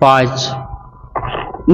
5۔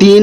3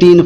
3